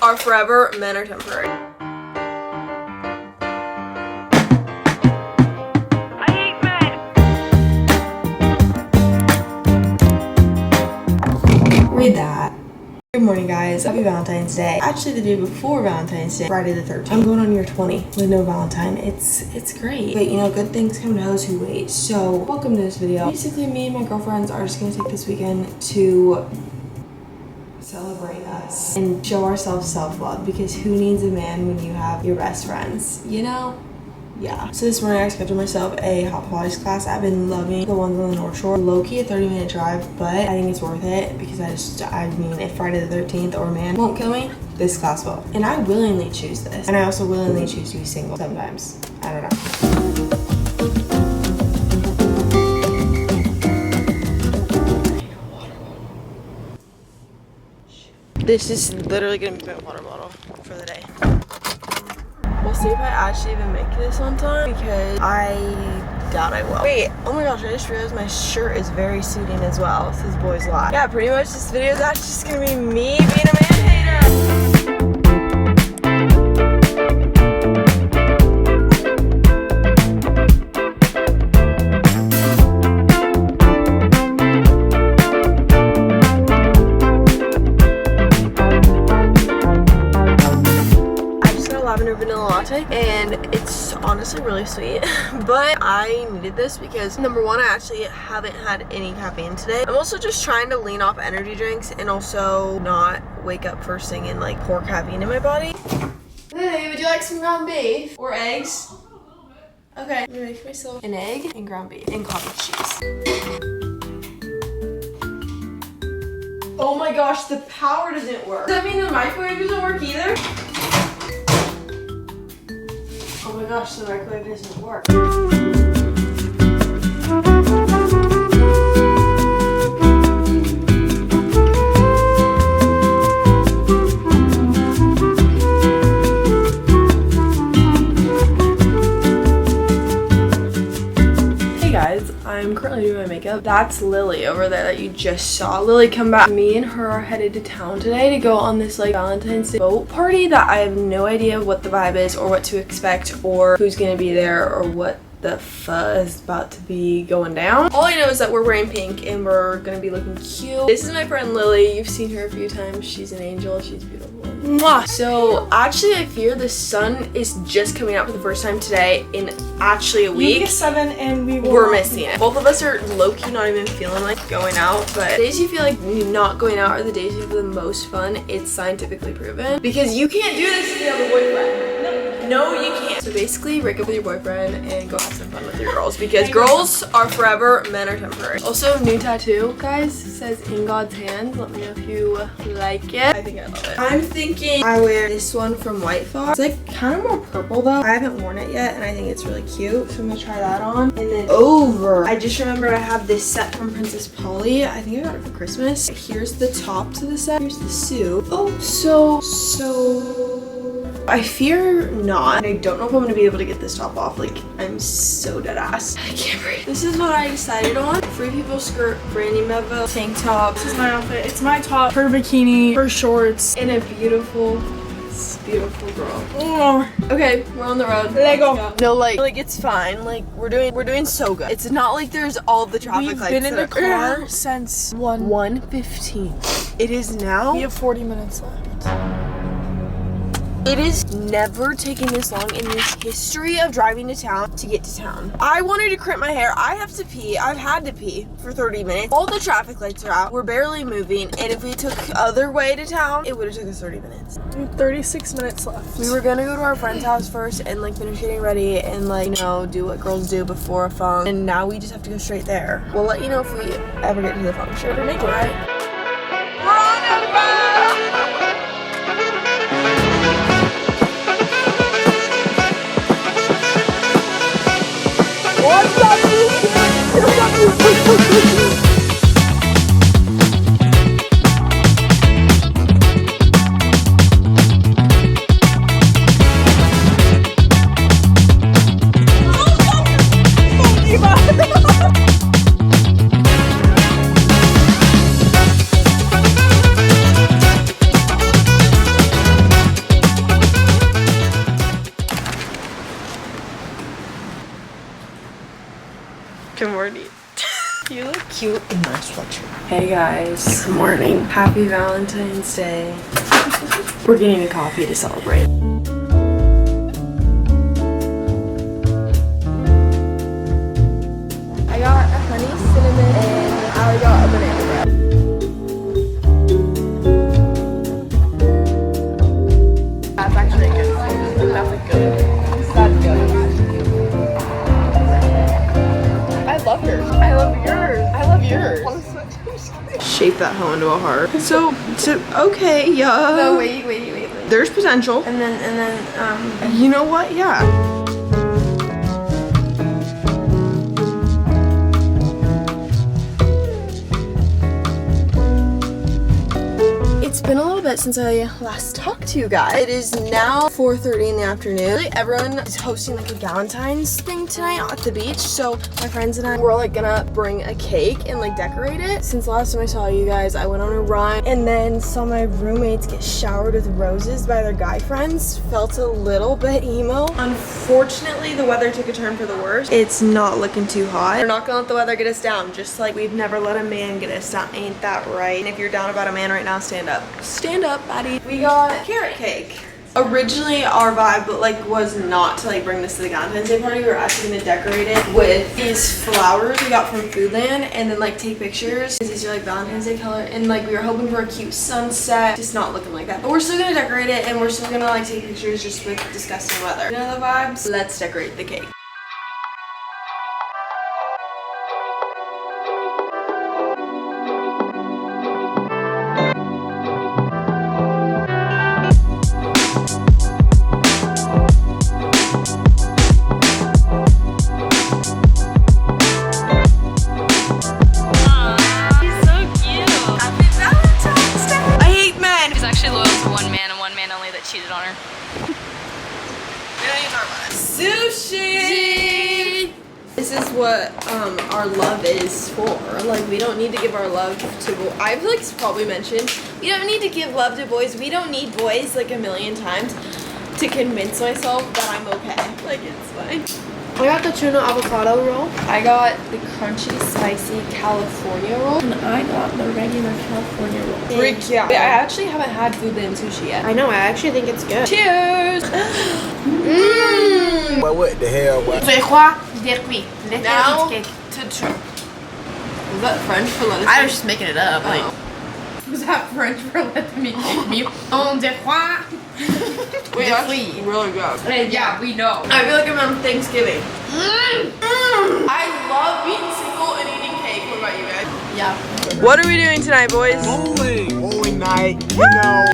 are forever, men are temporary. I hate men. Read that. Good morning, guys. Happy Valentine's Day. Actually, the day before Valentine's Day, Friday the 13th. I'm going on year 20 with no Valentine. It's great. But you know, good things come to those who wait. So, welcome to this video. Basically, me and my girlfriends are just gonna take this weekend to celebrate us and show ourselves self-love, because who needs a man when you have your best friends, you know? Yeah. So this morning I scheduled myself a hot Pilates class. I've been loving the ones on the North Shore. Low-key a 30-minute drive, but I think it's worth it because I mean, if Friday the 13th or man won't kill me, this class will. And I willingly choose this. And I also willingly choose to be single sometimes. I don't know. This is literally gonna be my water bottle for the day. We'll see if I actually even make this on time, because I doubt I will. Wait, oh my gosh, I just realized my shirt is very suiting as well. It says boys lot. Yeah, pretty much this video is actually just gonna be me being a man hater. Vanilla latte, and it's honestly really sweet, but I needed this because number one, I actually haven't had any caffeine today. I'm also just trying to lean off energy drinks and also not wake up first thing and like pour caffeine in my body. Hey, would you like some ground beef or eggs? Okay, I'm gonna make myself an egg and ground beef and cottage cheese. Oh my gosh, the power doesn't work. Does that mean the microwave doesn't work either? Oh my gosh, the microwave doesn't work. Hey guys, I'm currently doing my makeup. That's Lily over there that you just saw. Lily, come back. Me and her are headed to town today to go on this like Valentine's Day boat party that I have no idea what the vibe is or what to expect or who's gonna be there or what the fuzz is about to be going down. All I know is that we're wearing pink and we're gonna be looking cute. This is my friend Lily. You've seen her a few times. She's an angel. She's beautiful. Mwah. So actually I fear the sun is just coming out for the first time today in actually a week. Week 7 and we're missing it. Both of us are low-key not even feeling like going out, but the days you feel like not going out are the days you have the most fun. It's scientifically proven, because you can't do this if you have a boyfriend. No, you can't. So basically, break up with your boyfriend and go have some fun with your girls, because girls are forever, men are temporary. Also, new tattoo, guys, says in God's hands. Let me know if you like it. I think I love it. I'm thinking I wear this one from White Fox. It's like kind of more purple though. I haven't worn it yet and I think it's really cute. So I'm gonna try that on. And then over, I just remembered I have this set from Princess Polly. I think I got it for Christmas. Here's the top to the set. Here's the suit. Oh, so I fear not. I don't know if I'm gonna be able to get this top off. Like, I'm so dead ass. I can't breathe. This is what I decided on. Free People skirt, Brandy Melville tank top. This is my outfit. It's my top, her bikini, her shorts, And a beautiful girl. Oh. Okay, we're on the road. Let go. No, like it's fine. Like we're doing so good. It's not like there's all the traffic We've lights. been in the that are- car since 1. 1:15. It is now. We have 40 minutes left. It is never taken this long in the history of driving to town to get to town. I wanted to crimp my hair. I have to pee. I've had to pee for 30 minutes. All the traffic lights are out. We're barely moving. And if we took other way to town, it would have taken us 30 minutes. We have 36 minutes left. We were gonna go to our friend's house first and like finish getting ready and like, you know, do what girls do before a funk. And now we just have to go straight there. We'll let you know if we ever get to the function. Better make it, right? We're on the road! What's up, Good morning. You look Cute in my sweatshirt. Hey guys. Good morning. Happy Valentine's Day. We're getting a coffee to celebrate. I got a honey cinnamon and I got a banana bread. That's actually good. That's good. That's good. I love yours. I love yours. I love yours. Shape that hoe into a heart. So okay, yeah. No, wait. There's potential. And then, You know what? Yeah. It's been a little bit since I last talked to you guys. It is now 4:30 in the afternoon. Like, everyone is hosting like a Galentines thing tonight at the beach. So my friends and I were like gonna bring a cake and like decorate it. Since last time I saw you guys, I went on a run and then saw my roommates get showered with roses by their guy friends. Felt a little bit emo. Unfortunately, the weather took a turn for the worse. It's not looking too hot. We're not gonna let the weather get us down, just like we've never let a man get us down. Ain't that right? And if you're down about a man right now, stand up. Stand up, buddy. We got carrot cake. Originally our vibe was not to like bring this to the Valentine's Day party. We were actually gonna decorate it with these flowers we got from Foodland and then like take pictures. These are like Valentine's Day color and like we were hoping for a cute sunset. Just not looking like that. But we're still gonna decorate it and we're still gonna like take pictures just with disgusting weather. You know the vibes? Let's decorate the cake. Cheated on her. Sushi! This is what our love is for. Like, we don't need to give our love to boys. I've like probably mentioned, we don't need to give love to boys. We don't need boys like a million times to convince myself that I'm okay. Like, it's fine. I got the tuna avocado roll. I got the crunchy spicy California roll. And I got the regular California roll. Freak yeah. I actually haven't had Foodland sushi yet. I know, I actually think it's good. Cheers! Mmm! Well, what the hell? What? Now to is that French for lettuce? I was just making it up. Like, Was that French for letting me kick me? On the croix. Wait, that's really good. Yeah, we know. I feel like I'm on Thanksgiving. I love being single and eating cake. What about you guys? yeah. What are we doing tonight, boys? Bowling night, you know.